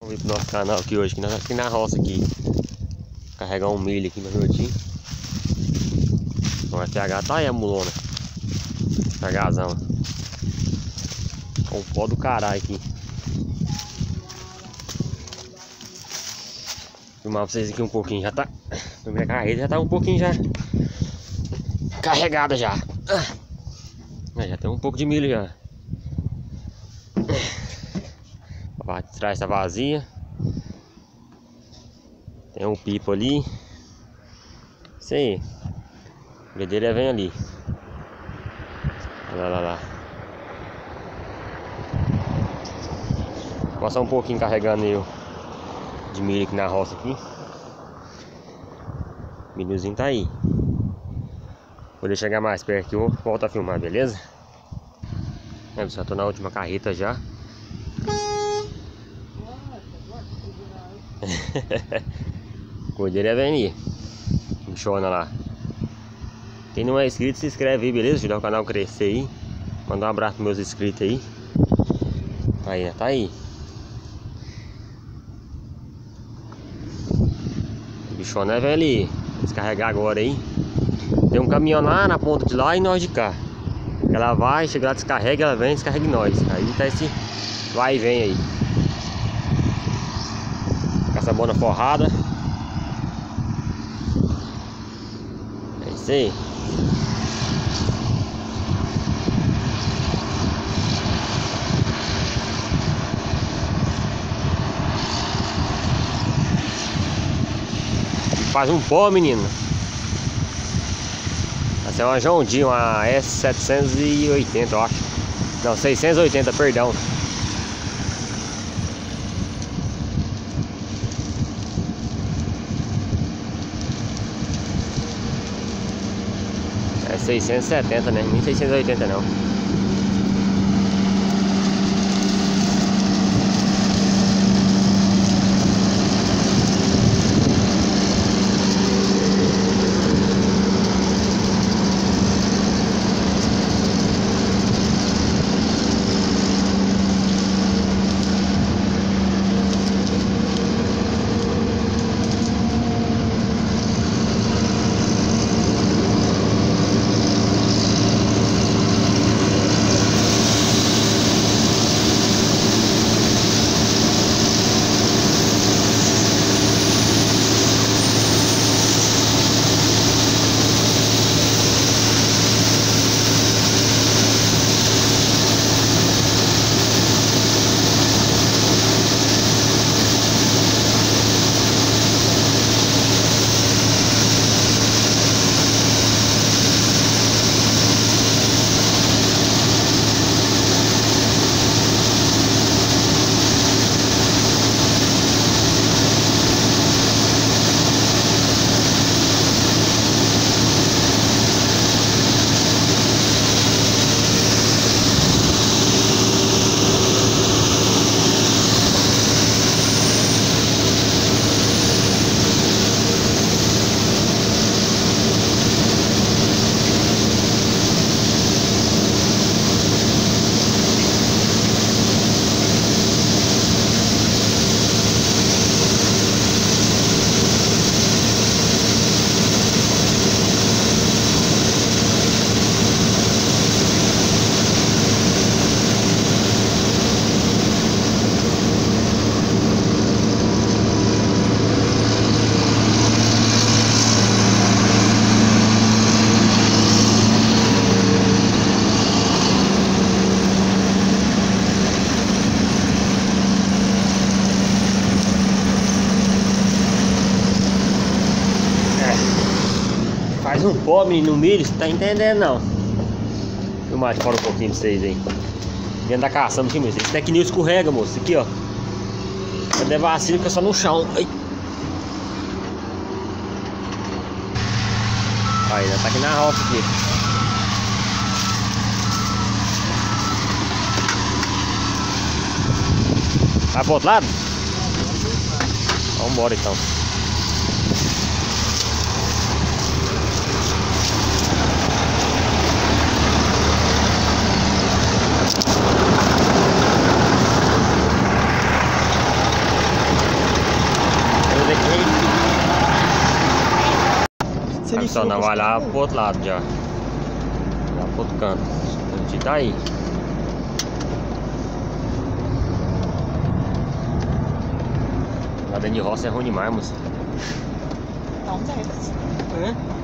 Vamos vir pro nosso canal aqui hoje, que nós estamos aqui na roça aqui. Carregar um milho aqui no Jordim. O FH tá aí a mulona. FHzão. Com o pó do caralho aqui. Vou filmar pra vocês aqui um pouquinho. Já tá. A primeira carreta já tá um pouquinho já carregada já. Já tem um pouco de milho já. A parte de trás tá vazia. Tem um pipo ali. Isso aí. A bedeira vem ali. Olha lá. Vou passar um pouquinho carregando eu de milho aqui na roça aqui. O milhozinho tá aí. Vou deixar chegar mais perto aqui, eu volto a filmar, beleza? Já tô na última carreta já. Cordeira vem aí. Bichona lá. Quem não é inscrito, se inscreve aí, beleza? Ajudar o canal a crescer aí. Mandar um abraço pros meus inscritos aí. Tá aí. Bichona vem ali. Descarregar agora aí. Tem um caminhão lá na ponta de lá e nós de cá. Ela vai, chega lá, descarrega, ela vem, descarrega nós. Aí tá esse vai e vem aí. Com essa bona forrada. É isso aí. Faz um pó, menino. Essa é uma John Deere, uma S780, eu acho. Não, 680, perdão. É 670, né? Nem 680 não. Faz um pó, menino, no milho, você tá entendendo não? Vou filmar de fora um pouquinho pra vocês aí. Dentro da caçamba aqui, moço. Esse daqui nem escorrega, moço. Aqui, ó. Se der vacilo, fica só no chão. Ai. Aí, já tá aqui na roça aqui. Vai pro outro lado? Vamos embora então. se ele Só for não vai lá buscar, pro outro lado já. Lá pro outro canto. A gente tá aí. Lá dentro de roça é ruim demais, moça. Não desce. É?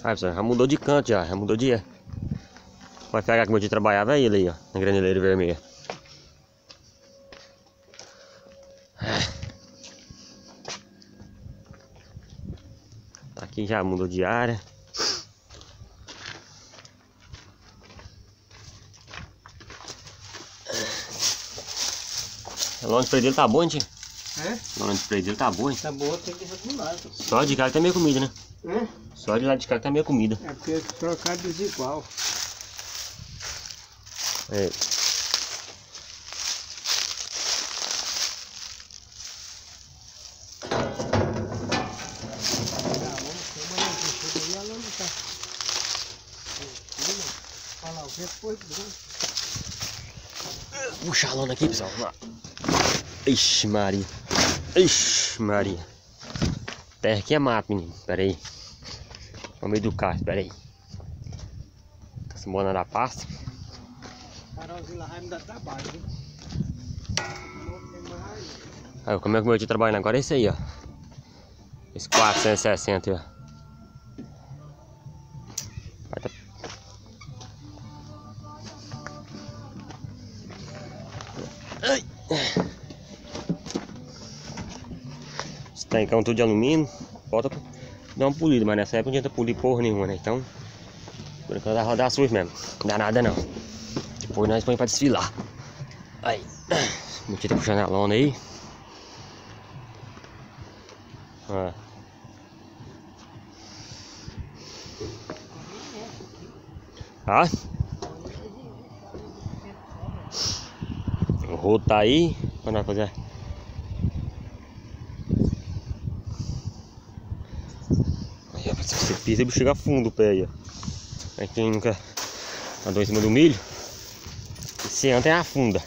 Ah, pessoal, já mudou de canto já mudou de... Vai pegar como eu de trabalhava é ele aí, ó, na graneleira vermelha. Aqui já mudou de área. A lona de freio dele tá boa, hein, tio? É? A lona de freio dele tá boa, hein? Tá boa, tem que regular. Só de cá que tá meio comida, né? É? Só de lá de cá que tá meio comida. É porque trocar desigual. É. Puxa a lona aqui, pessoal. Vamos lá. Ixi, Maria. Ixi, Maria. Terra aqui é mato, menino. Pera aí. Vamos educar, pera aí. Essa bona da pasta. Farolzinho lá vai me dar trabalho, viu? Aí, como é que o meu tio trabalhando agora? É esse aí, ó. Esse 460 aí, ó. Ai. Esse tancão tudo de alumínio. Bota pra dar uma polida, mas nessa época não adianta polir porra nenhuma, né? Então, por enquanto vai rodar sujo mesmo. Não dá nada não. Depois nós põe pra desfilar. Aí. O tio tá puxando a lona aí. Ó. Ah? O rodo tá aí. Pra nós fazer. Aí, se você pisa, ele chega fundo o pé aí, ó. Aí quem nunca andou em cima do milho, esse anta é afunda.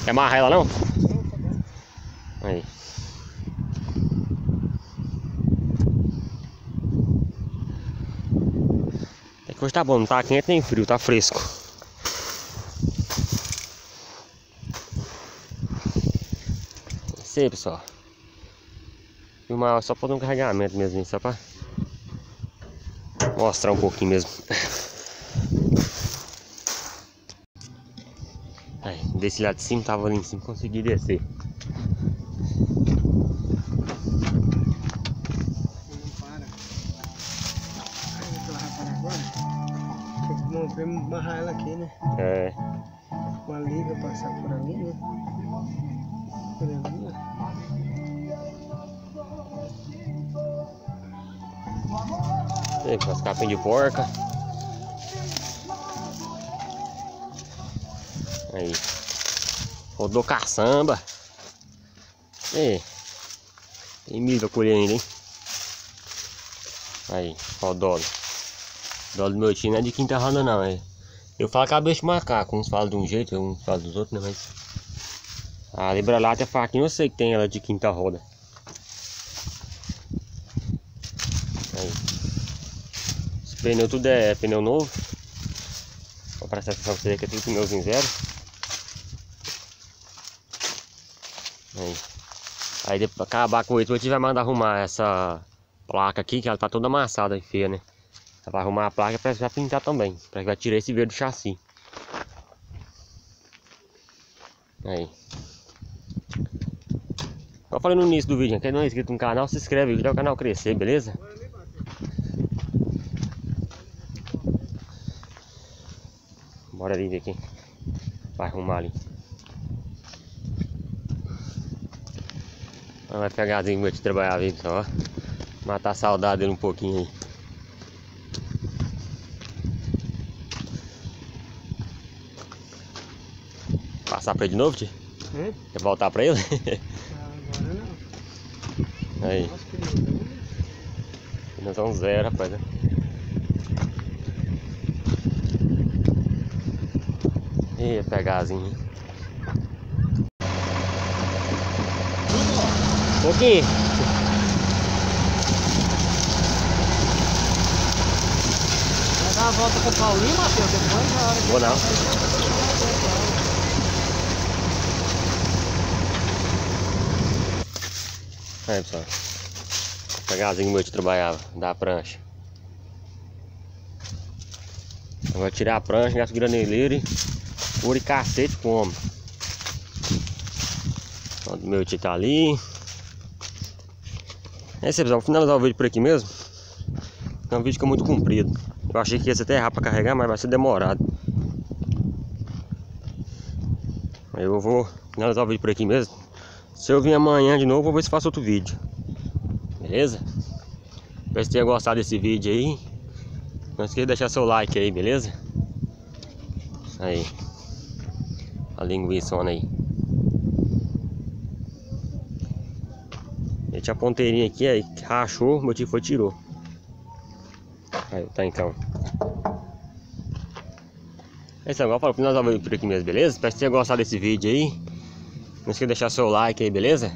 Quer amarrar ela não? Aí. É que hoje tá bom, não tá quente nem frio, tá fresco. Isso aí, pessoal. Filmar só pra dar um carregamento mesmo, só pra mostrar um pouquinho mesmo. Aí, desse lado de cima, tava ali em cima, consegui descer. Vamos amarrar ela aqui, né? É. Uma liga passar por ali, né? Por ali, ó. Aí, com as capinhas de porca. Aí. Rodou caçamba. Ei. Tem milho pra colher ainda, hein? Aí, ó o dolo. O dolo do meu tio não é de quinta roda não, é. Eu falo cabeça de macaco, uns falam de um jeito, uns falam dos outros, né? Mas a Libralata é faquinha, eu sei que tem ela de quinta roda. Aí. Os pneus tudo é pneu novo. Vou prestar atenção pra você que é tudo pneuzinho zero. Aí depois pra acabar com isso, a gente vai mandar arrumar essa placa aqui, que ela tá toda amassada e feia, né? Ela vai arrumar a placa pra já pintar também, pra que vai tirar esse verde do chassi. Aí. Como eu falei no início do vídeo, quem não é inscrito no canal, se inscreve, ajuda o canal a crescer, beleza? Bora ali ver quem vai arrumar ali. Vai pegarzinho pra te trabalhar, viu, pessoal? Matar a saudade dele um pouquinho aí. Passar pra ele de novo, tio? Quer voltar pra ele? Agora não. Aí. Nossa, que lindo. Nós são zero, rapaz. Né? Ih, pegarzinho. Pouquinho. Vai dar uma volta com o Paulinho, Matheus, depois na hora que... Vou não. Aí, pessoal. Pegarzinho meu de trabalhava, da prancha. Eu vou tirar a prancha, gasto graneleiro e ouro e cacete como. O meu tio tá ali. É isso aí, pessoal. Vou finalizar o vídeo por aqui mesmo. É um vídeo que é muito comprido. Eu achei que ia ser até rápido pra carregar, mas vai ser demorado. Aí eu vou finalizar o vídeo por aqui mesmo. Se eu vir amanhã de novo, vou ver se faço outro vídeo. Beleza? Espero que tenha gostado desse vídeo aí. Não esqueça de deixar seu like aí, beleza? Isso aí. A linguiça aí. Eu tinha a ponteirinha aqui, aí rachou, meu tio foi e tirou. Aí tá então. É isso, agora eu falo finalizar o vídeo por aqui mesmo, beleza? Espero que tenha gostado desse vídeo aí. Não esqueça de deixar seu like aí, beleza?